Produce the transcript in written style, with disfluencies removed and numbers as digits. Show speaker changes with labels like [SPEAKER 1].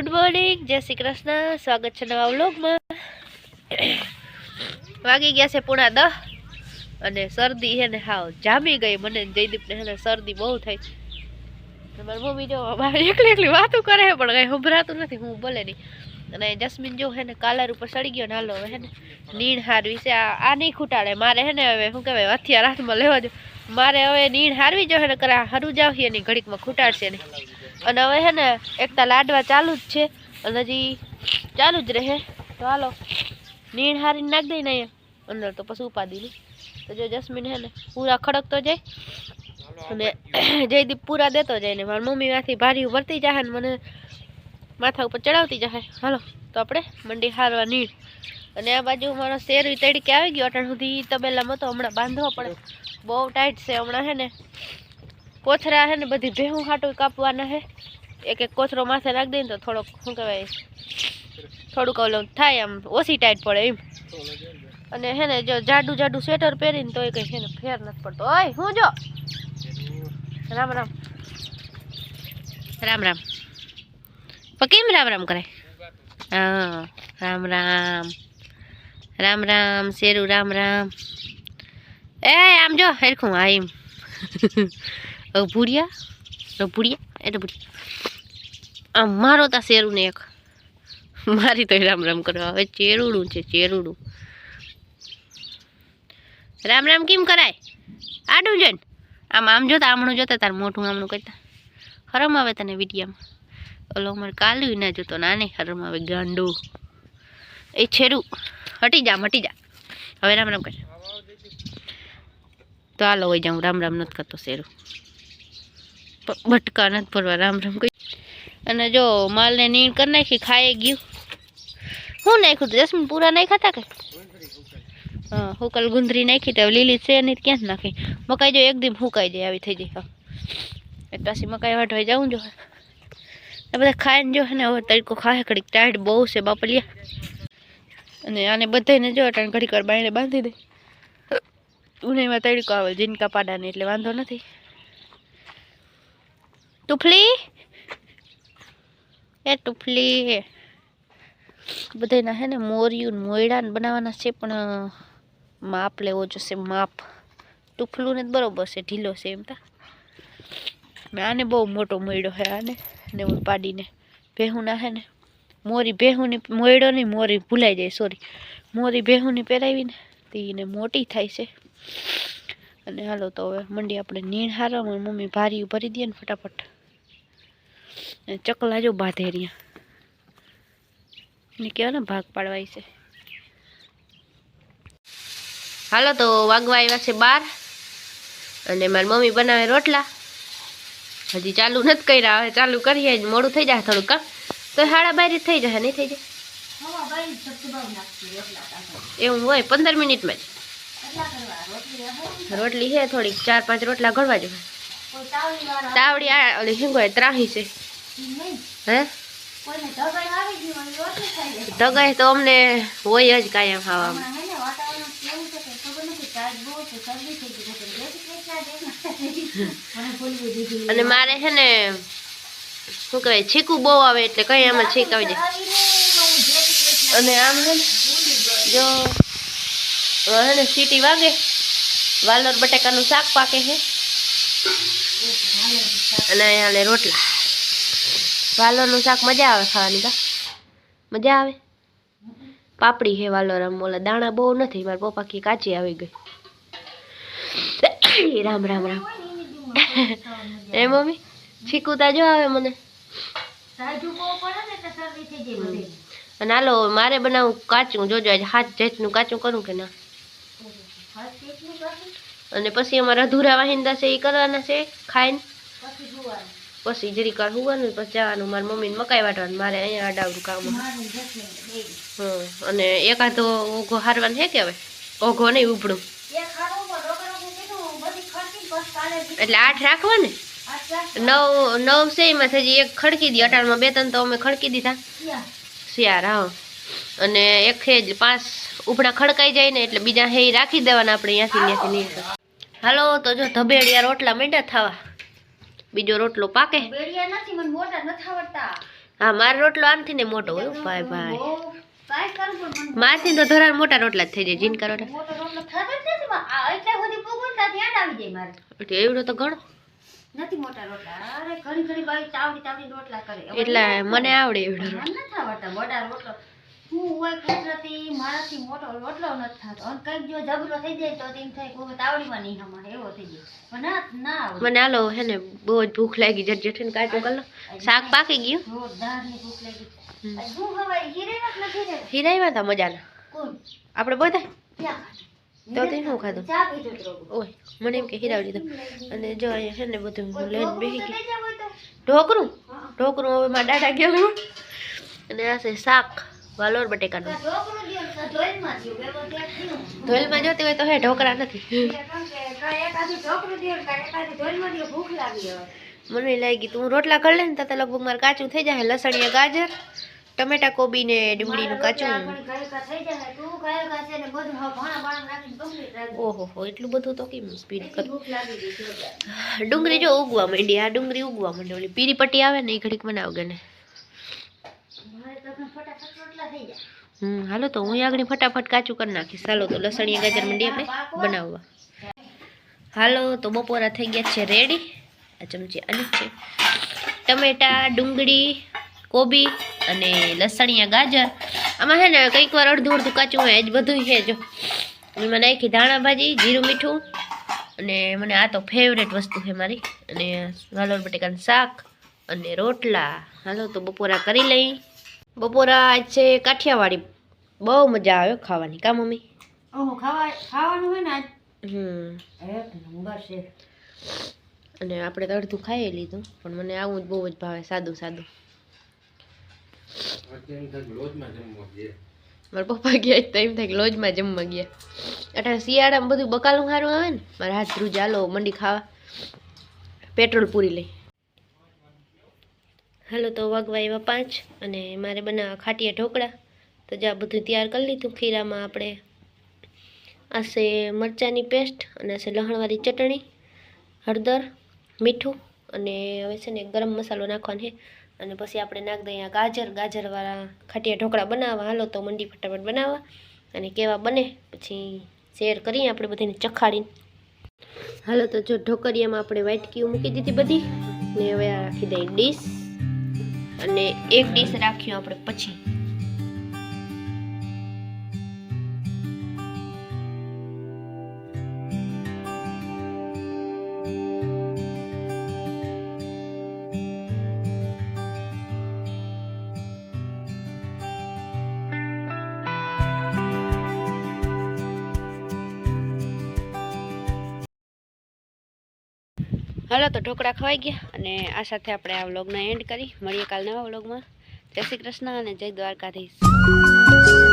[SPEAKER 1] Good morning, जय श्री कृष्ण। स्वागत है नवा व्लॉग में। वागी गया से 9:30 અને શરદી હે ને હાવ જામી ગઈ મને જયદીપ ને હે ને શરદી બહુ થઈ તમારી મમ્મી જો અમારી એકલી વાતો કરે છે પણ કઈ સંભળાતું નથી હું બોલે નહીં અને જસ્મીન જો હે ને કાલર ઉપર સડી ગયો ને હાલો હે ને નીણ હારવી છે આ નહીં ખૂટાડે મારે હે ને હવે શું કહેવાય હથિયાર હાથમાં લેવા જો મારે હવે નીણ હારવી જો હે ને કરા હરું જાવ છે ની ઘડીકમાં ખૂટાડશે ને અને હવે હે ને એકતા લાડવા ચાલુ જ છે અને હજી ચાલુ જ રહે તો હાલો નીણ હારીને નાખ દઈ ને અંદર તો પછી ઉપાડી લી तो जो जस्मीन है ने पूरा खड़क तो जाए અને જયદીપ પૂરા દેતો જાય ને મારી મમ્મી માંથી ભારી ભરતી જાય ને મને માથા ઉપર ચડાવતી જાય હાલો તો આપણે મંડી હારવા નીણ અને આ બાજુ મારો શેરવી તડકે આવી ગયો અટાણ સુધી તબેલામાં તો હમણાં બાંધવો પડે બહુ ટાઈટ છે હમણાં હે ને કોથરા હે ને બધી ભેહું હાટું કાપવાના હે એક એક કોથરો માથે નાખ દઈએ તો થોડોક શું કહેવાય થોડુંક ઓલું થાય આમ ઓછી ટાઈટ પડે એમ અને હે ને જો જાડું જાડું સ્વેટર પહેરીને તોય કઈ હે ને ફેર નથી પડતો ઓય હું જો રામ રામ રામ રામ કેમ રામ રામ કરે હા રામ રામ રામ રામ શેરુ રામ રામ એ આમ જો હેરખું આ એમ ભૂરિયા એટલે ભૂરિયા આમ મારો તા શેરુ ને એક મારી તો રામ રામ કરવા હવે ચેરુડું છે ચેરુડું राम राम केम कराय आडू जन आम जोता आमणुं जोता तार मोटुं आमणुं करता हरम आवे तने विडिया में ओलो मार कालू ना जोतो नाने हरम आवे गांडो ए छेरू हटी जा हवे राम राम कर तो हालो होई जाऊं राम राम नत करतो शेरू भटका नत परवा राम राम कोई अने जो माल ने नीण कर नाखी खाए गયું હું નાખ્યું જસ્મીન પૂરા નહીં ખાતા કે हाँ हुकल गुंदरी नाखी तो लीली से नहीं क्या नाखी मकाई जो एक दिन हुकाई जाए આવી થઈ જાય एक पासी मकाई वाटवा जाऊँ जो है બધા ખાઈને જો है ने હવે તડકો ખાય ઘડીક ટાઈટ બહુ છે બાપલિયા અને આને બધાને જો અટાણ ઘડીક વાર બાયણે બાંધી દે ઉનેમાં તડકો આવે જીનકા પાડાને એટલે વાંધો નથી ટુફલી એ ટુફલી બધાના હે ને મોરિયું મોયડા બનાવવાના છે પણ माप लेवो जोशे माप टूफलू ने बरोबर से ढीलो से एम था आने बहु मोटो मोयडो है आने ने पाड़ी ने बेहू ना है ने मोरी बेहू ने मोयडो नहीं मोरी भूलाई जाए सॉरी मोरी बेहू ने पहरावी ने तो ने मोटी थाय छे अने हालो तो हवे मंडी आपणे नीण हारवा मारी मम्मी भारी भरी दे ने फटाफट चकला जो बाधेरिया ने केवा ने भाग पाड़वाई छे हालो तो वागवा आव्या छे 12 अने मारी मम्मी बनावे रोटला हजी चालू नत कर्या हवे चालू करीए मोडું થઈ જાય થોડું કા તો 12:30 થઈ જાય નહીં થઈ જાય હવા 22 સપ્તાહ નાખતી રોટલા એવું હોય 15 મિનિટ માં એટલા કરવા રોટલી હે થોડી 4-5 રોટલા ઘડવા જો કોઈ તાવડી આ ઓલી શું કહે ત્રાહી છે હે કોઈને ધગાઈ આવી ગઈ મને રોટલી ખાઈ લે ધગાઈ તો અમને હોય જ કાયમ ખાવામાં અને મારે હે ને શું કહેવાય છીકું બહુ આવે એટલે કઈ આમાં છીક આવી જાય અને આમ હે ને જો હે ને સીટી વાગે વાલોર બટાકાનું શાક પાકે છે અને અહીંયા લે રોટલા વાલોરનું શાક મજા આવે ખાવાની કા મજા આવે પાપડી હે વાલોર આમ ઓલા દાણા બહુ નથી મારા પપ્પા કી કાચી આવી ગઈ राम राम राम ए मम्मी छीकूता जो आवे मने साजू को पड़े ने तो सर्दी થઈ જાય અને હાલો મારે બનાવું કાચું જોજો આજ હાથ જેટનું કાચું કરું કે ના હાથ જેટલું કાચું અને પછી અમારા અધૂરા વાહિંદા છે ઈ કરવાના છે ખાઈને પછી હુવાનું પછી જરી કર હુવાનું પછી જવાનું મારી મમ્મીને મકાઈ વાટવાનું મારે અહીંયા આડાવડું કામ અને એકાદો ઓઘો હારવાનું છે કે હવે ઓઘો નહીં ઉપડું એટલે 8 રાખવા ને 9 છે એમાં થઈ એક ખડકી દી 18 માં 2-3 તો અમે ખડકી દીધા શિયાર હા અને એક હે 5 ઉપડા ખડકાઈ જાય ને એટલે બીજા હે રાખી દેવાના આપણે અહીંયાથી નહીં હાલો તો જો ધબેડિયા રોટલા માંડ્યા થવા બીજો રોટલો પાકે ધબેડિયા નથી મને મોટા નથી આવડતા હા મારો રોટલો આનથી ને મોટો હોય ભાઈ ભાઈ
[SPEAKER 2] બહુ કાંઈ કરવું પણ મને
[SPEAKER 1] મારથી તો ધરાર મોટા રોટલા જ થઈ જાય જીન કરો
[SPEAKER 2] મોટો રોટલો થતો જ નથી પણ આ એટલે સુધી પૂગું ત્યાંથી યાદ આવી જાય મારે
[SPEAKER 1] એવડો તો ઘણો
[SPEAKER 2] નથી મોટા રોટલા અરે ઘણી ઘણી બાઈ ચાવડી ચાવડી રોટલા કરે
[SPEAKER 1] એટલે મને આવડે એવડો
[SPEAKER 2] મને નથી આવડતા મોટા રોટલો હું હોય કુદરતી મારાથી મોટો રોટલો નથી થતો અને કંઈક જો જબરો થઈ જાય તો તેમ થાય કોઈ તાવડીમાં નહીં હમણાં એવો થઈ જાય પણ ના આવડે
[SPEAKER 1] મને હાલો હે ને બહુ જ ભૂખ લાગી જટ જેઠીને કાચું કર લો શાક પાકી ગયું
[SPEAKER 2] જોરદારની ભૂખ લાગી શું ખવાય હિરેવત નથી રે
[SPEAKER 1] હીરાઈમાં હતા મજાના
[SPEAKER 2] કોણ
[SPEAKER 1] આપણે બધા
[SPEAKER 2] ક્યાં
[SPEAKER 1] તો તે શું ખાધું
[SPEAKER 2] ચા પીધો તો
[SPEAKER 1] ઓય મને એમ કે હીરાવી દીધું અને જો અહીંયા છે ને બધું હું લઈને બેસી ગઈ
[SPEAKER 2] લઈ જાવ હોય તો
[SPEAKER 1] ઢોકરું ઢોકરું હવે મારા દાદા ગયેલું અને આ છે શાક વાલોર બટેકાનું
[SPEAKER 2] ઢોકળું દ્યો ને ધોઈલમાં દ્યો બે બધે દ્યો
[SPEAKER 1] ધોઈલમાં જોતી હોય તો હે ઢોકરા નથી
[SPEAKER 2] એકાદી ઢોકળું દ્યો ને એકાદી ધોઈલમાં દ્યો ભૂખ લાગી હવે
[SPEAKER 1] મને લાગી તું રોટલા કરી લે ને તો લગભગ મારે કાચું થઈ જાય લસણિયા ગાજર ટમેટા કોબી ને ડુંગળીનું કાચું
[SPEAKER 2] થઈ જાય તું કયો કાશે ને બધું ભાણા ભાણા નાખીને કમ્પ્લીટ રાખી
[SPEAKER 1] ઓહો હો એટલું બધું તો કેમ સ્પીડ કર
[SPEAKER 2] ભૂખ લાગી ગઈ છે
[SPEAKER 1] ડુંગળી જો ઉગવા માંડી આ ડુંગળી ઉગવા માંડી ઓલી પીરી પટ્ટી આવે ને એ ઘડીક બનાવ ગને
[SPEAKER 2] મારે તો ફટાફટ રોટલા થઈ જાય
[SPEAKER 1] હાલો તો હું આગળ ફટાફટ કાચું કરી નાખીશ ચાલો તો લસણિયા ગાજર મંડી આપણે બનાવવા હાલો તો બપોરા થઈ ગયા છે રેડી આ ચમચી આની છે ટમેટા ડુંગળી કોબી અને લસણિયા ગાજર આમાં છે ને કંઈક વાર અડધું અડધું કાચું હોય જ બધું છે જો એમાં નાખી ધાણા ભાજી જીરું મીઠું અને મને આ તો ફેવરેટ વસ્તુ છે મારી અને વાલોર બટેકાનું શાક અને રોટલા હાલો તો બપોરા કરી લઈ બપોરા આજ છે કાઠિયાવાડી બહુ મજા આવે ખાવાની કા મમ્મી
[SPEAKER 2] ઓહો ખાવાનું હોય ને આજ એક નંબર છે
[SPEAKER 1] અને આપણે તો અડધું ખાઈ લીધું પણ મને આવું જ બહુ જ ભાવે સાદું સાદું મારા પપ્પા ગયા તો એમ થાય કે લોજમાં જમવા ગયા એટલે શિયાળામાં બધું બકાલું સારું આવે ને મારા હાથ ધ્રુજ ચાલો મંડી ખાવા પેટ્રોલ પૂરી લઈ હાલો તો વાગવા એવા 5 અને મારે બનાવવા ખાટીયા ઢોકળા તો જ્યાં બધું તૈયાર કરી લીધું ખીરામાં આપણે આ છે મરચાંની પેસ્ટ અને આ છે લસણવાળી ચટણી હળદર મીઠું અને હવે છે ને ગરમ મસાલો નાખવાનો છે અને પછી આપણે નાખ દઈએ ગાજરવાળા ખાટીયા ઢોકળા બનાવવા હાલો તો મંડી ફટાફટ બનાવવા અને કેવા બને પછી શેર કરીએ આપણે બધાને ચખાડીને હાલો તો જો ઢોકરિયામાં આપણે વાટકીઓ મૂકી દીધી બધી ને હવે આ રાખી દઈએ ડીશ અને એક ડીશ રાખ્યું આપણે પછી હાલો તો ઢોકળા ખવાઈ ગયા અને આ સાથે આપણે આ વ્લોગને એન્ડ કરી મળીએ કાલ નવા વ્લોગમાં જય શ્રી કૃષ્ણ અને જય દ્વારકાધીશ